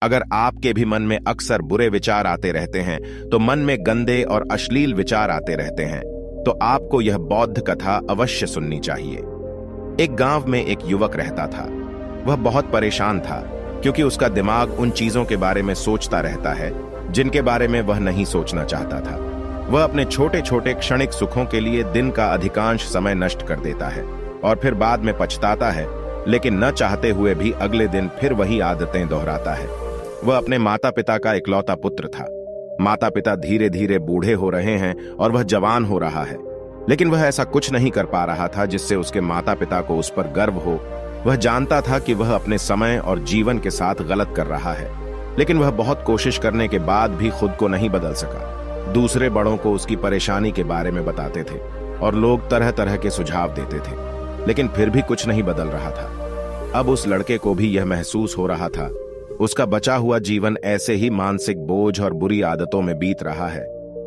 अगर आपके भी मन में अक्सर बुरे विचार आते रहते हैं, तो मन में गंदे और अश्लील विचार आते रहते हैं, तो आपको यह बौद्ध कथा अवश्य सुननी चाहिए। एक गांव में एक युवक रहता था। वह बहुत परेशान था, क्योंकि उसका दिमाग उन चीजों के बारे में सोचता रहता है जिनके बारे में वह नहीं सोचना चाहता था। वह अपने छोटे छोटे क्षणिक सुखों के लिए दिन का अधिकांश समय नष्ट कर देता है और फिर बाद में पछताता है, लेकिन न चाहते हुए भी अगले दिन फिर वही आदतें दोहराता है। वह अपने माता पिता का इकलौता पुत्र था। माता पिता धीरे धीरे बूढ़े हो रहे हैं और वह जवान हो रहा है, लेकिन वह ऐसा कुछ नहीं कर पा रहा था जिससे उसके माता पिता को उस पर गर्व हो। वह जानता था कि वह अपने समय और जीवन के साथ गलत कर रहा है, लेकिन वह बहुत कोशिश करने के बाद भी खुद को नहीं बदल सका। दूसरे बड़ों को उसकी परेशानी के बारे में बताते थे और लोग तरह तरह के सुझाव देते थे, लेकिन फिर भी कुछ नहीं बदल रहा था। अब उस लड़के को भी यह महसूस हो रहा था, उसका बचा हुआ जीवन ऐसे ही मानसिक बोझ और बुरी आदतों में बीत रहा है।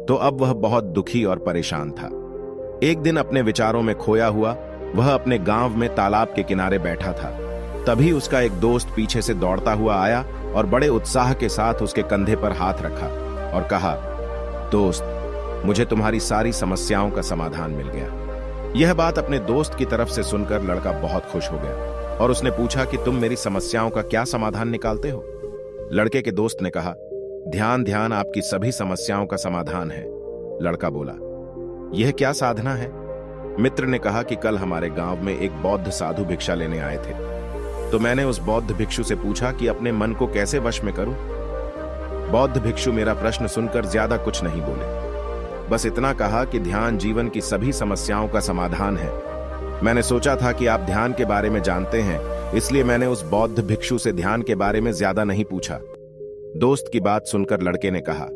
तो अब वह बहुत दुखी और परेशान था। एक दिन अपने विचारों में खोया हुआ वह अपने गांव में तालाब के किनारे बैठा था। तभी उसका एक दोस्त पीछे से दौड़ता हुआ आया और बड़े उत्साह के साथ उसके कंधे पर हाथ रखा और कहा, दोस्त, मुझे तुम्हारी सारी समस्याओं का समाधान मिल गया। यह बात अपने दोस्त की तरफ से सुनकर लड़का बहुत खुश हो गया और उसने पूछा कि तुम मेरी समस्याओं का क्या समाधान निकालते हो? लड़के के दोस्त ने कहा, ध्यान ध्यान आपकी सभी समस्याओं का समाधान है। लड़का बोला, यह क्या साधना है? मित्र ने कहा कि कल हमारे गांव में एक बौद्ध साधु भिक्षा लेने आए थे, तो मैंने उस बौद्ध भिक्षु से पूछा कि अपने मन को कैसे वश में करूं। बौद्ध भिक्षु मेरा प्रश्न सुनकर ज्यादा कुछ नहीं बोले, बस इतना कहा कि ध्यान जीवन की सभी समस्याओं का समाधान है। मैंने सोचा था कि आप ध्यान के बारे में जानते हैं, इसलिए मैंने उस बौद्ध भिक्षु से ध्यान के बारे में ज्यादा नहीं पूछा। दोस्त की बात सुनकर लड़के ने कहा,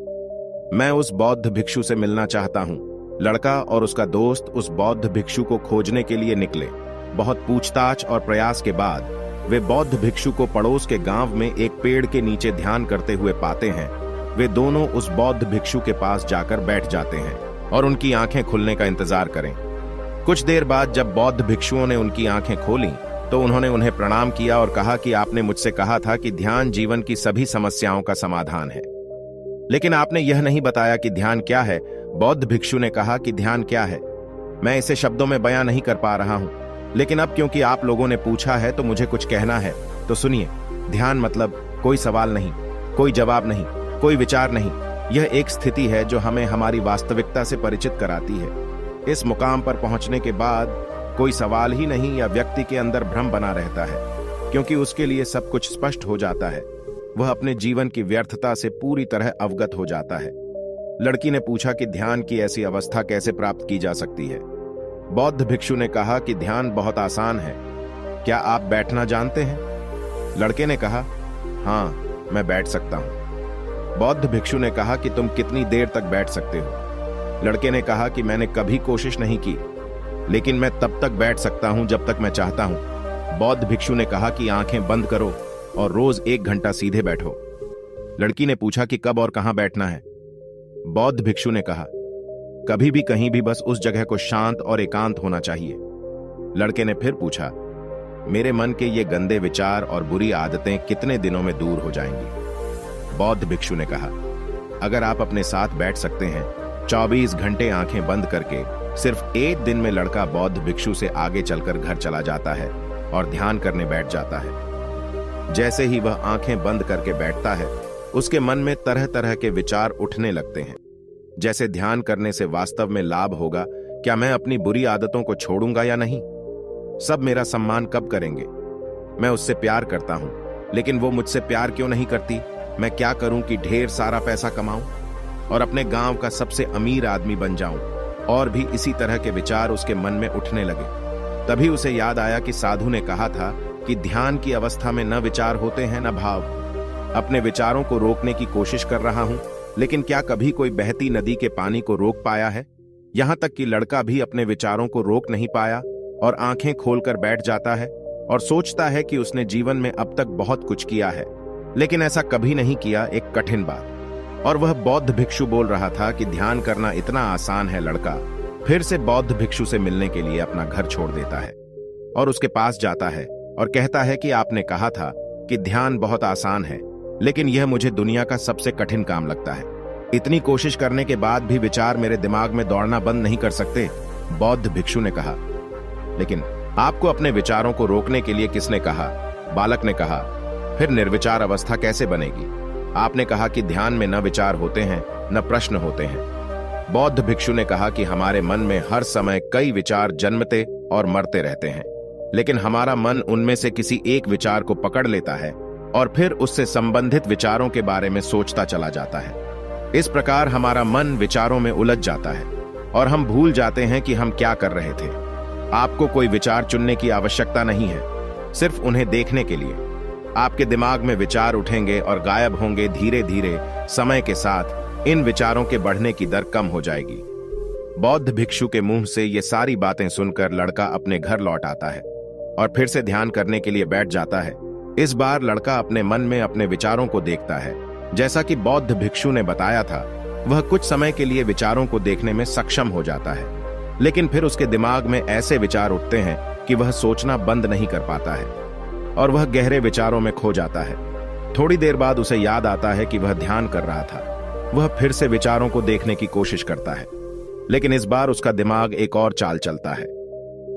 मैं उस बौद्ध भिक्षु से मिलना चाहता हूं। लड़का और उसका दोस्त उस बौद्ध भिक्षु को खोजने के लिए निकले। बहुत पूछताछ और प्रयास के बाद वे बौद्ध भिक्षु को पड़ोस के गांव में एक पेड़ के नीचे ध्यान करते हुए पाते हैं। वे दोनों उस बौद्ध भिक्षु के पास जाकर बैठ जाते हैं और उनकी आंखें खुलने का इंतजार करें। कुछ देर बाद जब बौद्ध भिक्षुओं ने उनकी आंखें खोली, तो उन्होंने उन्हें प्रणाम किया और कहा कि आपने मुझसे कहा था कि ध्यान जीवन की सभी समस्याओं का समाधान है, लेकिन आपने यह नहीं बताया कि ध्यान क्या है। बौद्ध भिक्षु ने कहा कि ध्यान क्या है, मैं इसे शब्दों में बयां नहीं कर पा रहा हूं, लेकिन अब क्योंकि आप लोगों ने पूछा है तो मुझे कुछ कहना है। तो सुनिए, ध्यान मतलब कोई सवाल नहीं, कोई जवाब नहीं, कोई विचार नहीं। यह एक स्थिति है जो हमें हमारी वास्तविकता से परिचित कराती है। इस मुकाम पर पहुंचने के बाद कोई सवाल ही नहीं या व्यक्ति के अंदर भ्रम बना रहता है, क्योंकि उसके लिए सब कुछ स्पष्ट हो जाता है। वह अपने जीवन की व्यर्थता से पूरी तरह अवगत हो जाता है। लड़की ने पूछा कि ध्यान की ऐसी अवस्था कैसे प्राप्त की जा सकती है? बौद्ध भिक्षु ने कहा कि ध्यान बहुत आसान है। क्या आप बैठना जानते हैं? लड़के ने कहा, हाँ, मैं बैठ सकता हूं। बौद्ध भिक्षु ने कहा कि तुम कितनी देर तक बैठ सकते हो? लड़के ने कहा कि मैंने कभी कोशिश नहीं की, लेकिन मैं तब तक बैठ सकता हूं जब तक मैं चाहता हूं। बौद्ध भिक्षु ने कहा कि आंखें बंद करो और रोज 1 घंटा सीधे बैठो। लड़की ने पूछा कि कब और कहां बैठना है? बौद्ध भिक्षु ने कहा, कभी भी कहीं भी, बस उस जगह को शांत और एकांत होना चाहिए। लड़के ने फिर पूछा, मेरे मन के ये गंदे विचार और बुरी आदतें कितने दिनों में दूर हो जाएंगी? बौद्ध भिक्षु ने कहा, अगर आप अपने साथ बैठ सकते हैं 24 घंटे आंखें बंद करके, सिर्फ 1 दिन में लड़का बौद्ध भिक्षु से आगे चलकर घर चला जाता है और ध्यान करने बैठ जाता है। जैसे ही वह आंखें बंद करके बैठता है, उसके मन में तरह तरह के विचार उठने लगते हैं, जैसे ध्यान करने से वास्तव में लाभ होगा, क्या मैं अपनी बुरी आदतों को छोड़ूंगा या नहीं, सब मेरा सम्मान कब करेंगे, मैं उससे प्यार करता हूं, लेकिन वो मुझसे प्यार क्यों नहीं करती, मैं क्या करूं कि ढेर सारा पैसा कमाऊं और अपने गांव का सबसे अमीर आदमी बन जाऊं। और भी इसी तरह के विचार उसके मन में उठने लगे। तभी उसे याद आया कि साधु ने कहा था कि ध्यान की अवस्था में न विचार होते हैं न भाव। अपने विचारों को रोकने की कोशिश कर रहा हूं, लेकिन क्या कभी कोई बहती नदी के पानी को रोक पाया है? यहां तक कि लड़का भी अपने विचारों को रोक नहीं पाया और आंखें खोलकर बैठ जाता है और सोचता है कि उसने जीवन में अब तक बहुत कुछ किया है, लेकिन ऐसा कभी नहीं किया, एक कठिन बात। और वह बौद्ध भिक्षु बोल रहा था कि ध्यान करना इतना आसान है। लड़का फिर से बौद्ध भिक्षु से मिलने के लिए अपना घर छोड़ देता है और उसके पास जाता है और कहता है कि आपने कहा था कि ध्यान बहुत आसान है, लेकिन यह मुझे दुनिया का सबसे कठिन काम लगता है। इतनी कोशिश करने के बाद भी विचार मेरे दिमाग में दौड़ना बंद नहीं कर सकते, बौद्ध भिक्षु ने कहा। लेकिन आपको अपने विचारों को रोकने के लिए किसने कहा? बालक ने कहा। फिर निर्विचार अवस्था कैसे बनेगी? आपने कहा कि ध्यान में न विचार होते हैं न प्रश्न होते हैं। बौद्ध भिक्षु ने कहा कि हमारे मन में हर समय कई विचार जन्मते और मरते रहते हैं, लेकिन हमारा मन उनमें से किसी एक विचार को पकड़ लेता है और फिर उससे संबंधित विचारों के बारे में सोचता चला जाता है। इस प्रकार हमारा मन विचारों में उलझ जाता है और हम भूल जाते हैं कि हम क्या कर रहे थे। आपको कोई विचार चुनने की आवश्यकता नहीं है, सिर्फ उन्हें देखने के लिए। आपके दिमाग में विचार उठेंगे और गायब होंगे। धीरे धीरे समय के साथ इन विचारों के बढ़ने की दर कम हो जाएगी। बौद्ध भिक्षु के मुंह से ये सारी बातें सुनकर लड़का अपने घर लौट आता है और फिर से ध्यान करने के लिए बैठ जाता है। इस बार लड़का अपने मन में अपने विचारों को देखता है। जैसा कि बौद्ध भिक्षु ने बताया था, वह कुछ समय के लिए विचारों को देखने में सक्षम हो जाता है, लेकिन फिर उसके दिमाग में ऐसे विचार उठते हैं कि वह सोचना बंद नहीं कर पाता है और वह गहरे विचारों में खो जाता है। थोड़ी देर बाद उसे याद आता है कि वह ध्यान कर रहा था। वह फिर से विचारों को देखने की कोशिश करता है, लेकिन इस बार उसका दिमाग एक और चाल चलता है।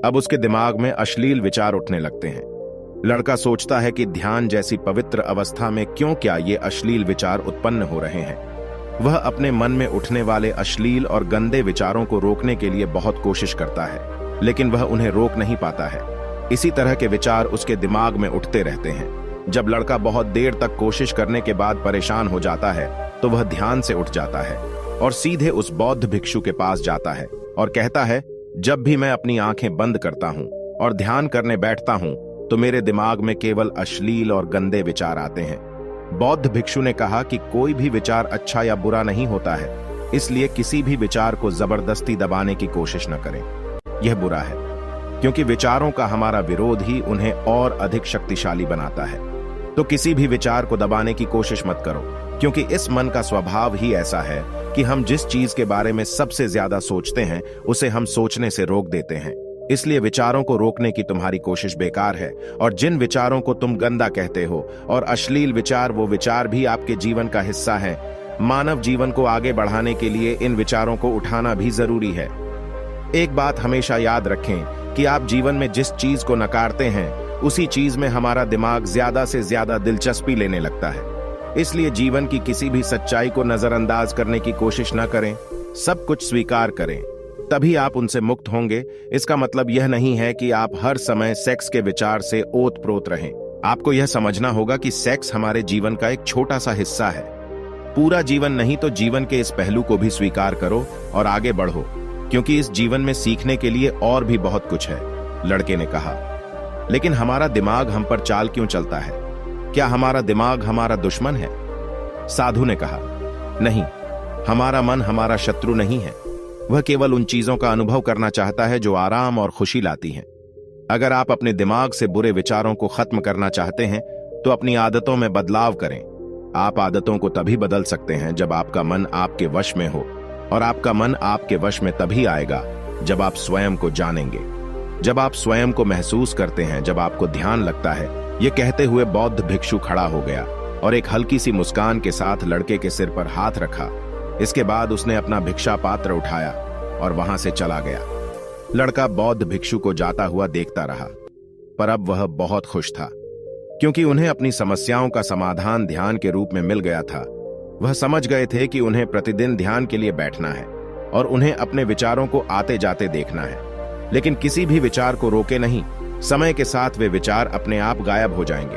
अब उसके दिमाग में अश्लील विचार उठने लगते हैं। लड़का सोचता है कि ध्यान जैसी पवित्र अवस्था में क्यों क्या ये अश्लील विचार उत्पन्न हो रहे हैं। वह अपने मन में उठने वाले अश्लील और गंदे विचारों को रोकने के लिए बहुत कोशिश करता है, लेकिन वह उन्हें रोक नहीं पाता है। इसी तरह के विचार उसके दिमाग में उठते रहते हैं। जब लड़का बहुत देर तक कोशिश करने के बाद परेशान हो जाता है, तो वह ध्यान से उठ जाता है और सीधे उस बौद्ध भिक्षु के पास जाता है और कहता है, जब भी मैं अपनी आंखें बंद करता हूं और ध्यान करने बैठता हूं, तो मेरे दिमाग में केवल अश्लील और गंदे विचार आते हैं। बौद्ध भिक्षु ने कहा कि कोई भी विचार अच्छा या बुरा नहीं होता है, इसलिए किसी भी विचार को जबरदस्ती दबाने की कोशिश न करें। यह बुरा है, क्योंकि विचारों का हमारा विरोध ही उन्हें और अधिक शक्तिशाली बनाता है। तो किसी भी विचार को दबाने की कोशिश मत करो, क्योंकि इस मन का स्वभाव ही ऐसा है कि हम जिस चीज के बारे में सबसे ज्यादा सोचते हैं, उसे हम सोचने से रोक देते हैं। इसलिए विचारों को रोकने की तुम्हारी कोशिश बेकार है, और जिन विचारों को तुम गंदा कहते हो और अश्लील विचार, वो विचार भी आपके जीवन का हिस्सा है। मानव जीवन को आगे बढ़ाने के लिए इन विचारों को उठाना भी जरूरी है। एक बात हमेशा याद रखें कि आप जीवन में जिस चीज को नकारते हैं, उसी चीज में हमारा दिमाग ज्यादा से ज्यादा दिलचस्पी लेने लगता है। इसलिए जीवन की किसी भी सच्चाई को नजरअंदाज करने की कोशिश न करें, सब कुछ स्वीकार करें, तभी आप उनसे मुक्त होंगे। इसका मतलब यह नहीं है कि आप हर समय सेक्स के विचार से ओत-प्रोत रहें। आपको यह समझना होगा कि सेक्स हमारे जीवन का एक छोटा सा हिस्सा है, पूरा जीवन नहीं। तो जीवन के इस पहलू को भी स्वीकार करो और आगे बढ़ो, क्योंकि इस जीवन में सीखने के लिए और भी बहुत कुछ है, लड़के ने कहा। लेकिन हमारा दिमाग हम पर चाल क्यों चलता है? क्या हमारा दिमाग हमारा दुश्मन है? साधु ने कहा, नहीं, हमारा मन हमारा शत्रु नहीं है। वह केवल उन चीजों का अनुभव करना चाहता है जो आराम और खुशी लाती हैं। अगर आप अपने दिमाग से बुरे विचारों को खत्म करना चाहते हैं, तो अपनी आदतों में बदलाव करें। आप आदतों को तभी बदल सकते हैं जब आपका मन आपके वश में हो, और आपका मन आपके वश में तभी आएगा जब आप स्वयं को जानेंगे, जब आप स्वयं को महसूस करते हैं, जब आपको ध्यान लगता है। यह कहते हुए बौद्ध भिक्षु खड़ा हो गया और एक हल्की सी मुस्कान के साथ लड़के के सिर पर हाथ रखा। इसके बाद उसने अपना भिक्षा पात्र उठाया और वहां से चला गया। लड़का बौद्ध भिक्षु को जाता हुआ देखता रहा, पर अब वह बहुत खुश था, क्योंकि उन्हें अपनी समस्याओं का समाधान ध्यान के रूप में मिल गया था। वह समझ गए थे कि उन्हें प्रतिदिन ध्यान के लिए बैठना है और उन्हें अपने विचारों को आते जाते देखना है, लेकिन किसी भी विचार को रोके नहीं। समय के साथ वे विचार अपने आप गायब हो जाएंगे।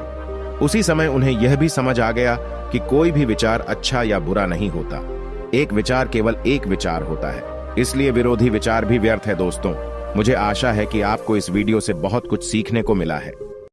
उसी समय उन्हें यह भी समझ आ गया कि कोई भी विचार अच्छा या बुरा नहीं होता। एक विचार केवल एक विचार होता है, इसलिए विरोधी विचार भी व्यर्थ है। दोस्तों, मुझे आशा है कि आपको इस वीडियो से बहुत कुछ सीखने को मिला है।